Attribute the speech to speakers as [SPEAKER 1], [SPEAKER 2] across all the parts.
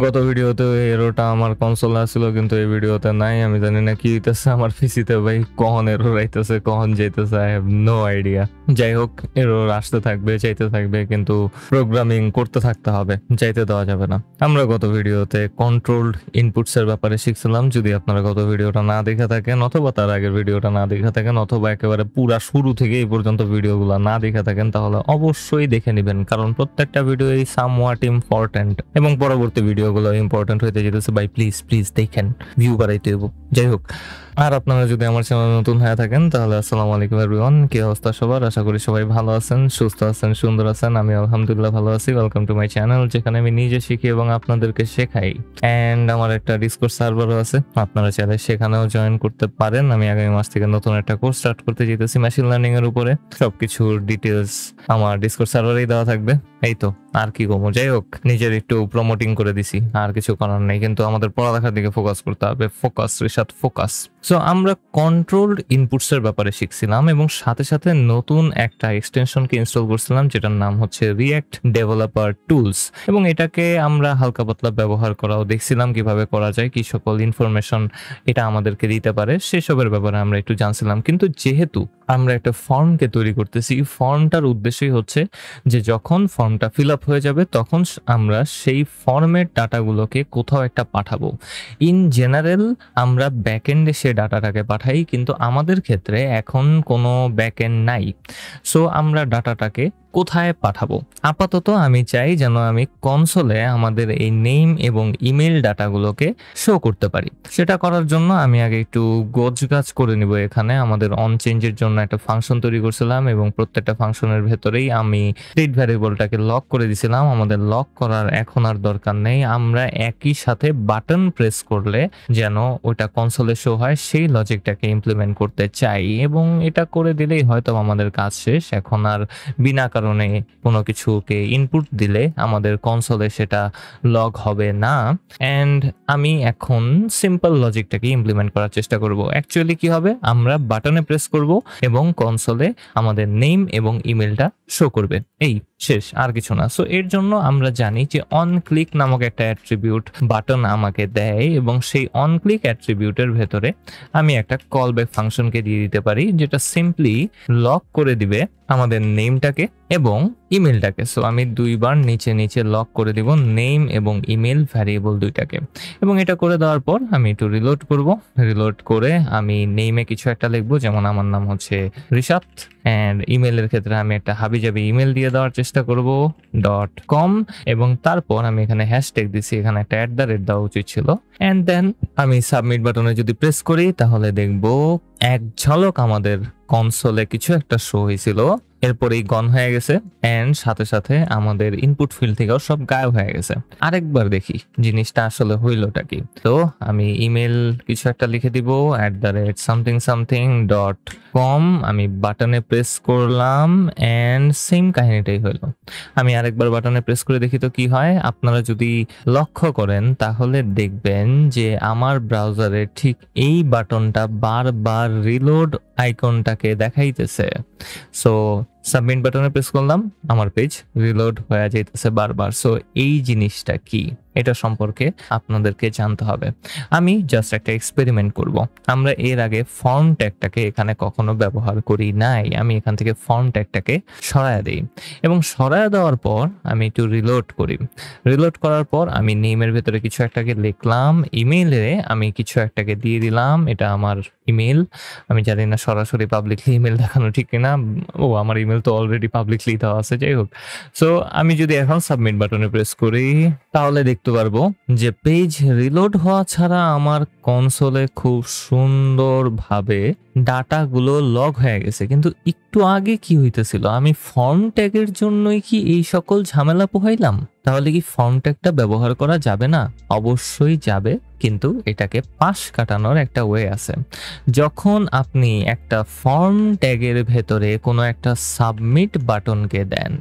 [SPEAKER 1] গত ভিডিওতে এরোটা আমার কনসোলে আসছিল, কিন্তু এই ভিডিওতে নাই। আমি জানি না কি হইতেছে আমার পিসিতে ভাই, কখন এরর আইতেছে কখন যাইতেছে, আই হ্যাভ নো আইডিয়া। যাই হোক, এরর আসতে থাকবে, চাইতে থাকবে, কিন্তু প্রোগ্রামিং করতে থাকতে হবে, চাইতে দেওয়া যাবে না। আমরা গত ভিডিওতে কন্ট্রোলড ইনপুটস এর ব্যাপারে শিখছিলাম। যদি আপনারা গত ভিডিওটা না দেখে থাকেন, অথবা তার আগের ভিডিওটা না দেখে থাকেন, অথবা একেবারে পুরা শুরু থেকে এই পর্যন্ত ভিডিওগুলো না দেখে থাকেন, তাহলে অবশ্যই দেখে নেবেন, কারণ প্রত্যেকটা ভিডিওই সামওয়াট ইম্পর্টেন্ট এবং পরবর্তী ভিডিওগুলো ইম্পর্টেন্ট হইতে যেতেছে। ভাই প্লিজ প্লিজ দেখেন, ভিউ বাড়াইতে হইব। যাই হোক, আর আপনারা যদি আমার চ্যানেল নতুন হয়ে থাকেন তাহলে আসসালামু আলাইকুম এভরিওয়ান। কি অবস্থা সবার? আশা করি সবাই ভালো আছেন, সুস্থ আছেন, সুন্দর আছেন। আমি আলহামদুলিল্লাহ ভালো আছি। ওয়েলকাম টু মাই চ্যানেল, যেখানে আমি নিজে শিখি এবং আপনাদেরকে শেখাই। এন্ড আমার একটা ডিসকর্ড সার্ভারও আছে, আপনারা চাইলে সেখানেও জয়েন করতে পারেন। আমি আগামী মাস থেকে নতুন একটা কোর্স স্টার্ট করতে যেতেছি মেশিন লার্নিং এর উপরে। সবকিছুর ডিটেলস আমার ডিসকর্ড সার্ভারেই দেওয়া থাকবে। এই তো, আর কি কমো। যাই হোক, নিজের একটু প্রমোটিং করে দিছি, আর কিছু করার নেই। কিন্তু আমাদের পড়ালেখার দিকে ফোকাস করতে হবে। Focus Rishad, focus. সো আমরা কন্ট্রোলড ইনপুটস এর ব্যাপারে শিখছিলাম এবং সাথে সাথে নতুন একটা এক্সটেনশনকে ইনস্টল করছিলাম, যেটার নাম হচ্ছে রিঅ্যাক্ট ডেভেলপার টুলস। এবং এটাকে আমরা হালকা পাতলা ব্যবহার করাও দেখছিলাম, কিভাবে করা যায়, কি সকল ইনফরমেশন এটা আমাদেরকে দিতে পারে, সেসবের ব্যাপারে আমরা একটু জানছিলাম। কিন্তু যেহেতু আমরা একটা ফর্মকে তৈরি করতেছি, ফর্মটার উদ্দেশ্যই হচ্ছে যে যখন ফর্মটা ফিল আপ হয়ে যাবে তখন আমরা সেই ফর্মের ডাটাগুলোকে কোথাও একটা পাঠাবো। ইন জেনারেল আমরা ব্যাকএন্ডে সে ডাটাটাকে পাঠাই, কিন্তু আমাদের ক্ষেত্রে এখন কোনো ব্যাকএন্ড নাই। সো আমরা ডাটাটাকে কোথায় পাঠাবো? আপাতত আমি চাই যেন আমি কনসোলে আমাদের এই নেম এবং ইমেল ডাটাগুলোকে শো করতে পারি। সেটা করার জন্য আমি আগে একটু গোছগাছ করে নিব। এখানে আমাদের অন চেঞ্জের জন্য একটা ফাংশন তৈরি করছিলাম এবং প্রত্যেকটা ফাংশনের ভেতরেই আমি স্টেট ভ্যারিয়েবলটাকে লক করে দিছিলাম। আমাদের লক করার এখন আর দরকার নেই। আমরা একই সাথে বাটন প্রেস করলে যেন ওটা কনসোলে শো হয়, সেই লজিকটাকে ইমপ্লিমেন্ট করতে চাই, এবং এটা করে দিলেই হয়তো আমাদের কাজ শেষ। এখন আর বিনা কারণে কোনো কিছুকে ইনপুট দিলে আমাদের কনসোলে সেটা লগ হবে না। এন্ড আমি এখন সিম্পল লজিকটাকে ইমপ্লিমেন্ট করার চেষ্টা করব। অ্যাকচুয়ালি কি হবে, আমরা বাটনে প্রেস করব এবং কনসোলে আমাদের নেম এবং ইমেলটা শো করবে। এই শেষ, আর কিছু না। সো এর জন্য আমরা জানি যে অন ক্লিক নামক একটা অ্যাট্রিবিউট বাটন আমাকে দেয়, এবং সেই অন ক্লিক অ্যাট্রিবিউটের ভেতরে আমি একটা কল ব্যাক ফাংশনকে দিয়ে দিতে পারি, যেটা সিম্পলি লক করে দিবে আমাদের নেমটাকে এবং ইমেলটাকে। সো আমি দুইবার নিচে নিচে লক করে দিব নেম এবং ইমেল ভ্যারিয়েবল দুইটাকে। এবং এটা করে দেওয়ার পর আমি একটু রিলোড করব। রিলোড করে আমি নেমে কিছু একটা লিখবো, যেমন আমার নাম হচ্ছে রিশাদ। অ্যান্ড ইমেলের ক্ষেত্রে আমি একটা হাবিজাবি ইমেল দিয়ে দেওয়ার চেষ্টা করব, .com। এবং তারপর আমি এখানে হ্যাশট্যাগ দিছি, এখানে একটা @ দেওয়া উচিত ছিল। অ্যান্ড দেন আমি সাবমিট বাটনে যদি প্রেস করি তাহলে দেখবো এক ঝলক আমাদের কনসোলে কিছু একটা শো হয়েছিল, এরপরেই গন হয়ে গেছে। এন্ড সাথে সাথে আমাদের ইনপুট ফিল্ড থেকেও সব গায়েব হয়ে গেছে। আরেকবার দেখি জিনিসটা আসলে হইলটা কি। তো আমি ইমেল কিছু একটা লিখে দিব, @something.com। আমি বাটনে প্রেস করলাম এন্ড সেম কাহিনীটাই হইলো। আমি আরেকবার বাটনে প্রেস করে দেখি তো কি হয়। আপনারা যদি লক্ষ্য করেন তাহলে দেখবেন যে আমার ব্রাউজারে ঠিক এই বাটনটা বারবার রিলোড আইকনটাকে দেখাইতেছে। সো সাবমিট বাটনে প্রেস করলাম, আমার পেজ রিলোড হয়ে যাইতেছে বারবার। সো এই জিনিসটা কি, এটা সম্পর্কে আপনাদেরকে জানতে হবে। আমি জাস্ট একটা এক্সপেরিমেন্ট করব। আমরা এর আগে ফর্ম ট্যাগটাকে এখানে কখনো ব্যবহার করি নাই। আমি এখান থেকে ফর্ম ট্যাগটাকে সরায় দিই এবং সরায় দেওয়ার পর আমি একটু রিলোড করি। রিলোড করার পর আমি নেমের ভেতরে কিছু একটাকে লিখলাম, ইমেইলে আমি কিছু একটাকে দিয়ে দিলাম, এটা আমার ইমেল। আমি জানি না সরাসরি পাবলিকলি ইমেল দেখানো ঠিক কিনা। ও, আমার ইমেল তো অলরেডি পাবলিকলি দেওয়া আছে। যাই হোক, সো আমি যদি এখন সাবমিট বাটনে প্রেস করি তাহলে দেখতে পারবো যে পেজ রিলোড হওয়া ছাড়া আমার কনসোলে খুব সুন্দরভাবে ডাটাগুলো লগ হয়ে গেছে। কিন্তু একটু আগে কি হইতেছিল, আমি ফর্ম ট্যাগের জন্যই কি এই সকল ঝামেলা পোহাইলাম? তাহলে কি ফর্ম ট্যাগটা ব্যবহার করা যাবে না? অবশ্যই যাবে, কিন্তু এটাকে পাশ কাটানোর একটা ওয়ে আছে। যখন আপনি একটা ফর্ম ট্যাগের ভেতরে কোনো একটা সাবমিট বাটনকে দেন,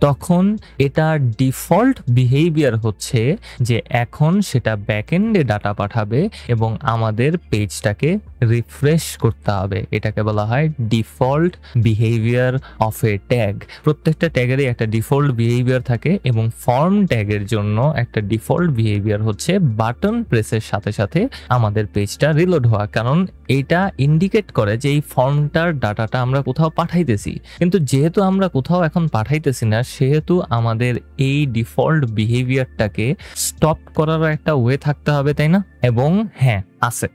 [SPEAKER 1] তখন এটার ডিফল্ট বিহেভিয়ার হচ্ছে যে এখন সেটা ব্যাকএন্ডে ডাটা পাঠাবে এবং আমাদের পেজটাকে রিফ্রেশ করতে হবে। এটাকে বলা হয় default behaviour of A tag. প্রত্যেকটা ট্যাগেরই একটা ডিফল্ট বিহেভিয়ার থাকে এবং ফর্ম ট্যাগের জন্য একটা ডিফল্ট বিহেভিয়ার হচ্ছে বাটন প্রেসের সাথে সাথে আমাদের পেজটা রিলোড হওয়া, কারণ এটা ইন্ডিকেট করে যে এই ফর্মটার ডাটাটা আমরা কোথাও পাঠাইতেছি। কিন্তু যেহেতু আমরা কোথাও এখন পাঠাইতেছি না, সেহেতু আমাদের এই ডিফল্ট বিহেভিয়ারটাকে স্টপ করারও একটা ওয়ে থাকতে হবে, তাই না? এবং হ্যাঁ, আছে।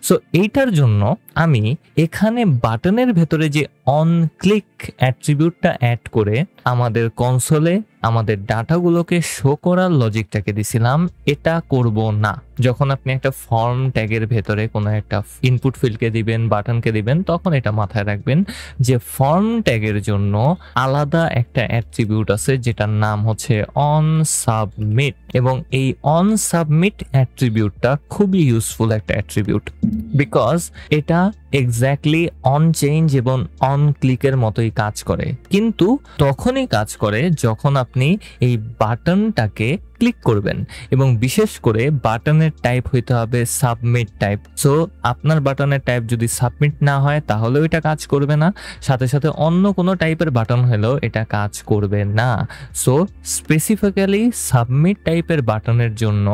[SPEAKER 1] সো এইটার জন্য আমি এখানে বাটনের ভেতরে যে অন ক্লিক অ্যাট্রিবিউটটা অ্যাড করে আমাদের কনসোলে আমাদের ডাটাগুলোকে শো করার লজিকটাকে দিছিলাম। এটা করব না। যখন আপনি একটা ফর্ম ট্যাগের ভেতরে কোনো একটা ইনপুট ফিল্ডকে দিবেন, বাটনকে দিবেন, তখন এটা মাথায় রাখবেন যে ফর্ম ট্যাগের জন্য আলাদা একটা অ্যাট্রিবিউট আছে যেটার নাম হচ্ছে অন সাবমিট, এবং এই অন সাবমিট অ্যাট্রিবিউটটা খুবই ইউজফুল একটা অ্যাট্রিবিউট, বিকজ এটা এক্স্যাক্টলি অন চেঞ্জ এবং অন ক্লিকের মতোই কাজ করে, কিন্তু তখনই কাজ করে যখন আপনি এই বাটনটাকে ক্লিক করবেন, এবং বিশেষ করে বাটনের টাইপ হইতে হবে সাবমিট টাইপ। সো আপনার বাটনের টাইপ যদি সাবমিট না হয় তাহলেও এটা কাজ করবে না, সাথে সাথে অন্য কোনো টাইপের বাটন হলেও এটা কাজ করবে না। সো স্পেসিফিক্যালি সাবমিট টাইপের বাটনের জন্য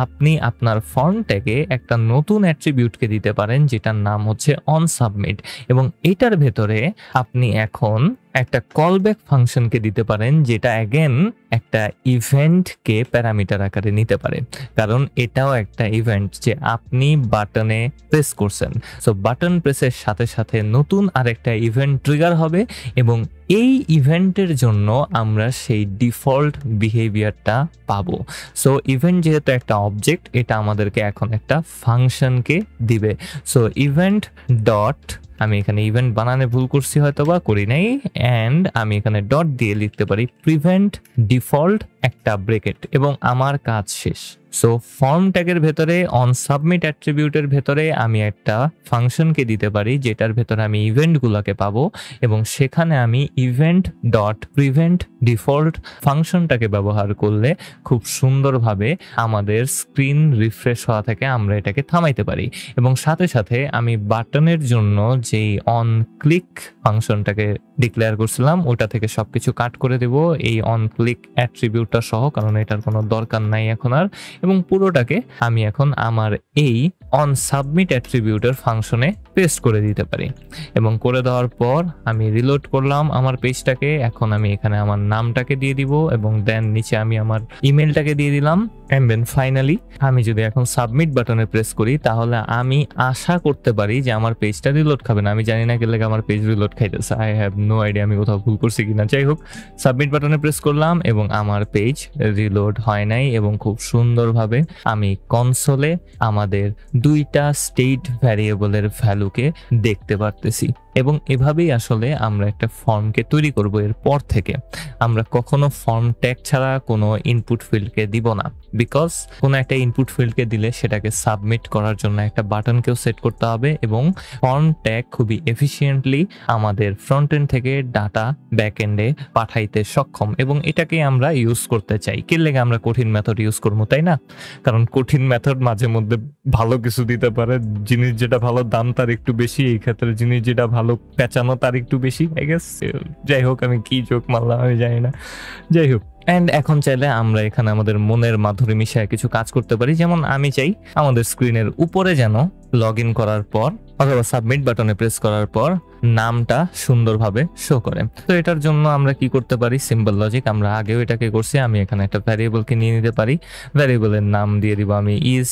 [SPEAKER 1] আপনি আপনার ফর্ম ট্যাগে একটা নতুন অ্যাট্রিবিউটকে দিতে পারেন যেটার নাম হচ্ছে অন সাবমিট, এবং এটার ভেতরে আপনি এখন একটা কলব্যাক ফাংশনকে দিতে পারেন যেটা অ্যাগেন একটা ইভেন্টকে প্যারামিটার আকারে নিতে পারে, কারণ এটাও একটা ইভেন্ট যে আপনি বাটনে প্রেস করছেন। সো বাটন প্রেসের সাথে সাথে নতুন আরেকটা ইভেন্ট ট্রিগার হবে, এবং এই ইভেন্টের জন্য আমরা সেই ডিফল্ট বিহেভিয়ারটা পাবো। সো ইভেন্ট যেহেতু একটা অবজেক্ট, এটা আমাদেরকে এখন একটা ফাংশনকে দিবে। সো ইভেন্ট ডট, আমি এখানে ইভেন্ট বানানে ভুল করছি, হয়তো বা করি নাই, অ্যান্ড আমি এখানে ডট দিয়ে লিখতে পারি প্রিভেন্ট ডিফল্ট একটা ব্রেকেট, এবং আমার কাজ শেষ। সো ফর্ম ট্যাগের ভেতরে অন সাবমিট অ্যাট্রিবিউটের ভেতরে আমি একটা ফাংশনকে দিতে পারি যেটার ভেতরে আমি ইভেন্টগুলোকে পাবো, এবং সেখানে আমি ইভেন্ট ডট প্রিভেন্ট ডিফল্ট ফাংশনটাকে ব্যবহার করলে খুব সুন্দরভাবে আমাদের স্ক্রিন রিফ্রেশ হওয়া থেকে আমরা এটাকে থামাইতে পারি। এবং সাথে সাথে আমি বাটনের জন্য যেই অন ক্লিক ফাংশনটাকে ডিক্লেয়ার করছিলাম ওটা থেকে সবকিছু কাট করে দেব এই অন ক্লিক অ্যাট্রিবিউটটা সহ, কারণ এটার কোনো দরকার নাই এখন আর, এবং পুরোটাকে আমি এখন আমার এই অন সাবমিট অ্যাট্রিবিউটের ফাংশনে পেস্ট করে দিতে পারি। এবং করে দেওয়ার পর আমি রিলোড করলাম আমার পেজটাকে। এখন আমি এখানে আমার নামটাকে দিয়ে দিব, এবং দেন নিচে আমি আমার ইমেলটাকে দিয়ে দিলাম, এন্ড দেন ফাইনালি আমি যদি এখন সাবমিট বাটনে প্রেস করি তাহলে আমি আশা করতে পারি যে আমার পেজটা রিলোড খাবে না। আমি জানি না কেলে আমার পেজ রিলোড খাইতেছে, আই হ্যাভ নো আইডিয়া আমি কোথাও ভুল করছি কিনা। যাই হোক, সাবমিট বাটনে প্রেস করলাম এবং আমার পেজ রিলোড হয় নাই, এবং খুব সুন্দরভাবে আমি কনসোলে আমাদের দুইটা স্টেট ভ্যারিয়েবলের ভ্যালুকে দেখতে পারতেছি। এবং এভাবেই আসলে আমরা একটা ফর্মকে তৈরি করব। এরপর থেকে আমরা কখনো ফর্ম ট্যাগ ছাড়া কোনো ইনপুট ফিল্ডকে দিব না, বিকজ কোনো একটা ইনপুট ফিল্ডকে দিলে সেটাকে সাবমিট করার জন্য একটা বাটনকেও সেট করতে হবে, এবং ফর্ম ট্যাগ খুবই এফিশিয়েন্টলি আমাদের ফ্রন্ট এন্ড থেকে ডাটা ব্যাক এন্ডে পাঠাইতে সক্ষম, এবং এটাকে আমরা ইউজ করতে চাই। কি লেগে আমরা কঠিন মেথড ইউজ করবো, তাই না? কারণ কঠিন মেথড মাঝে মধ্যে ভালো কিছু দিতে পারে, জিনিস যেটা ভালো দাম তার একটু বেশি, এই ক্ষেত্রে জিনিস যেটা ভালো পেঁচানো তার একটু বেশি, আই গেস। যাই হোক, আমি কি জোক মারলাম আমি জানি না। যাই হোক, এন্ড এখন চাইলে আমরা এখানে আমাদের মনের মাধুরী মিশায় কিছু কাজ করতে পারি। যেমন আমি চাই আমাদের স্ক্রিনের উপরে যেন লগ ইন করার পর অথবা সাবমিট বাটনে প্রেস করার পর নামটা সুন্দরভাবে শো করে। তো এটার জন্য আমরা কি করতে পারি, সিম্পল লজিক, আমরা আগেও এটাকে করছি। আমি এখানে একটা ভ্যারিয়েবলকে নিয়ে নিতে পারি, ভ্যারিয়েবলের নাম দিয়ে দিব আমি ইজ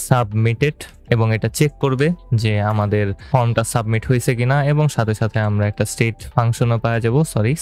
[SPEAKER 1] সাবমিটেড, এবং এটা চেক করবে যে আমাদের ফর্মটা সাবমিট হয়েছে কিনা, এবং সাথে সাথে আমরা একটা স্টেট ফাংশনও পাওয়া যাব,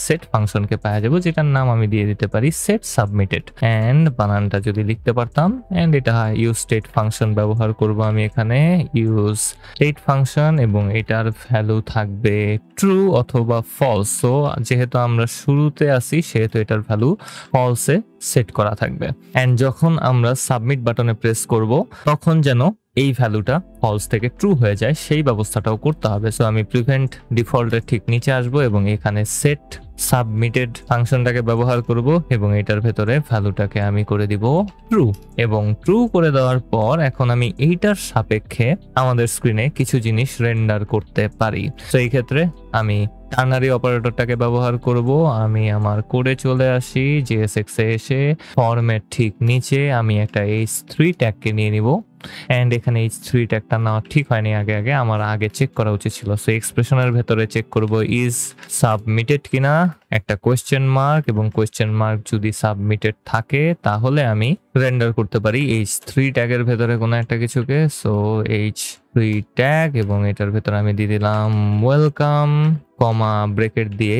[SPEAKER 1] সেট ফাংশনকে পাওয়া যাব, যেটার নাম আমি দিয়ে দিতে পারি সেট সাবমিটেড। এন্ড বানানটা যদি লিখতে পারতাম, এন্ড এটা ইউজ স্টেট ফাংশন ব্যবহার করব আমি এখানে, ইউজ স্টেট ফাংশন, এবং এটার ভ্যালু থাকবে ট্রু অথবা ফলস। সো যেহেতু আমরা শুরুতে আছি সেহেতু এটার ভ্যালু ফলসে সেট করা থাকবে। এন্ড যখন আমরা সাবমিট বাটনে প্রেস করব তখন যেন এই ভ্যালুটা ফলস থেকে ট্রু হয়ে যায় সেই ব্যবস্থাটাও করতে হবে। সো আমি প্রিভেন্ট ডিফল্টের ঠিক নিচে আসবো এবং এখানে সেট সাবমিটেড ফাংশনটাকে ব্যবহার করব এবং এটার ভেতরে ভ্যালুটাকে আমি করে দিব ট্রু, এবং ট্রু করে দেওয়ার পর এখন আমি এইটার সাপেক্ষে আমাদের স্ক্রিনে কিছু জিনিস রেন্ডার করতে পারি। তো এই ক্ষেত্রে আমি টার্নারি অপারেটরটাকে ব্যবহার করব। আমি আমার কোডে চলে আসি, JSX এ এসে ফর্মের ঠিক নিচে আমি একটা H3 ট্যাগকে নিয়ে নিব। অ্যান্ড এখানে H3 ট্যাগটা নেওয়া ঠিক হয়নি, আগে আমার চেক করা উচিত ছিল। সো এক্সপ্রেশনের ভেতরে চেক করব ইজ সাবমিটেড কিনা, একটা কোয়েশ্চেন মার্ক, এবং কোয়েশ্চেন মার্ক যদি সাবমিটেড থাকে তাহলে আমি রেন্ডার করতে পারি H3 ট্যাগের ভেতরে কোনো একটা কিছুকে। সো H3 ট্যাগ, এবং এটার ভেতরে আমি দিয়ে দিলাম ওয়েলকাম কমা ব্রেকেট দিয়ে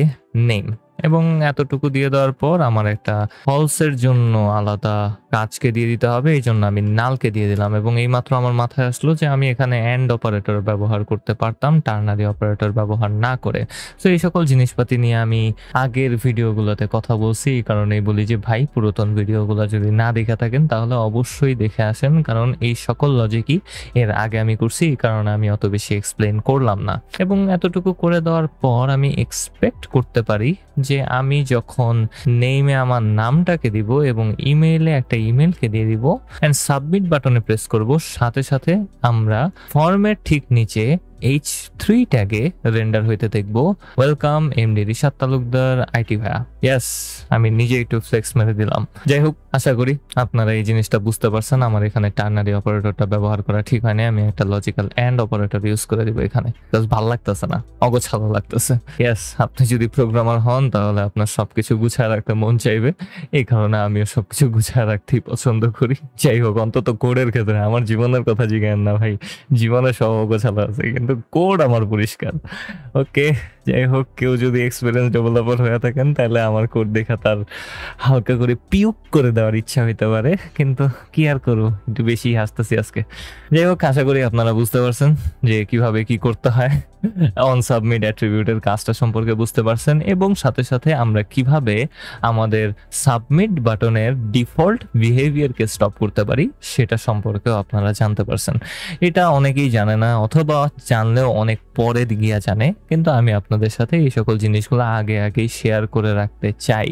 [SPEAKER 1] নেম, এবং এতটুকু দিয়ে দেওয়ার পর আমার একটা ফলসের জন্য আলাদা কাজকে দিয়ে দিতে হবে, এই জন্য আমি নালকে দিয়ে দিলাম। এবং এইমাত্র আমার মাথায় আসলো যে আমি এখানে অ্যান্ড অপারেটর ব্যবহার করতে পারতাম টার্নারি অপারেটর ব্যবহার না করে। তো এই সকল জিনিসপাতি নিয়ে আমি আগের ভিডিওগুলোতে কথা বলছি, এই কারণেই বলি যে ভাই পুরাতন ভিডিওগুলো যদি না দেখে থাকেন তাহলে অবশ্যই দেখে আসেন, কারণ এই সকল লজিকই এর আগে আমি করছি, এই কারণে আমি অত বেশি এক্সপ্লেন করলাম না। এবং এতটুকু করে দেওয়ার পর আমি এক্সপেক্ট করতে পারি যে আমি যখন নেমে আমার নামটাকে দিব এবং ইমেইলে একটা ইমেলকে দিয়ে দিব এন্ড সাবমিট বাটনে প্রেস করব, সাথে সাথে আমরা ফর্মের ঠিক নিচে H3 ট্যাগে রেন্ডার হইতে দেখব welcome MD Rishad Talukdar IT ভাইয়া। ইয়েস, আমি নিজে একটু ফ্লেক্স মেরে দিলাম। যাই হোক, আশা করি আপনারা এই জিনিসটা বুঝতে পারছেন। আমার এখানে টার্নারি অপারেটরটা ব্যবহার করা ঠিক হয়নি, আমি একটা লজিক্যাল এন্ড অপারেটর ইউজ করে দিব এখানে। ভালো লাগতেছে না, অগোছালো লাগতেছে। ইয়েস, আপনি যদি প্রোগ্রামার হন তাহলে আপনার সবকিছু গুছায় রাখতে মন চাইবে, এই কারণে আমিও সবকিছু গুছায় রাখতেই পছন্দ করি। যাই হোক, অন্তত কোডের ক্ষেত্রে আমার জীবনের কথা জিজ্ঞেন না ভাই, জীবনে সব অগোছালো আছে কিন্তু কোড আমার পরিষ্কার। ওকে, যাই হোক, কেউ যদি এক্সপিরিয়েন্স ডেভেলপার হয়ে থাকেন তাহলে আমার কোড দেখা তার হালকা করে পিউক করে দেওয়ার ইচ্ছা হইতে পারে, কিন্তু কি আর করবো, একটু বেশি হাসতেছি আজকে। যাই হোক, আশা করি আপনারা বুঝতে পারছেন যে কিভাবে কি করতে হয়, অন সাবমিট অ্যাট্রিবিউটের কাজটা সম্পর্কে বুঝতে পারছেন, এবং সাথে সাথে আমরা কিভাবে আমাদের সাবমিট বাটনের ডিফল্ট বিহেভিয়ারকে স্টপ করতে পারি সেটা সম্পর্কেও আপনারা জানতে পারছেন। এটা অনেকেই জানে না, অথবা জানলেও অনেক পরে গিয়া জানে, কিন্তু আমি আপনাদের সাথে এই সকল জিনিসগুলো আগেই শেয়ার করে রাখতে চাই,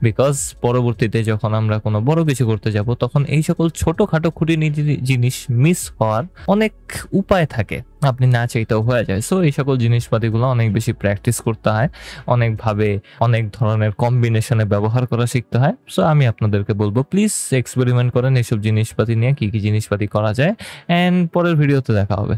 [SPEAKER 1] বিকজ পরবর্তীতে যখন আমরা কোনো বড় কিছু করতে যাব তখন এই সকল ছোটখাটো খুঁটিনাটি জিনিস মিস হওয়ার অনেক উপায় থাকে, আপনি না চাইতেও হয়ে যায়। সো এই সকল জিনিসপাতিগুলো অনেক বেশি প্র্যাকটিস করতে হয়, অনেকভাবে অনেক ধরনের কম্বিনেশনে ব্যবহার করা শিখতে হয়। সো আমি আপনাদেরকে বলবো প্লিজ এক্সপেরিমেন্ট করেন এইসব জিনিসপাতি নিয়ে, কি কি জিনিসপাতি করা যায়, অ্যান্ড পরের ভিডিওতে দেখা হবে।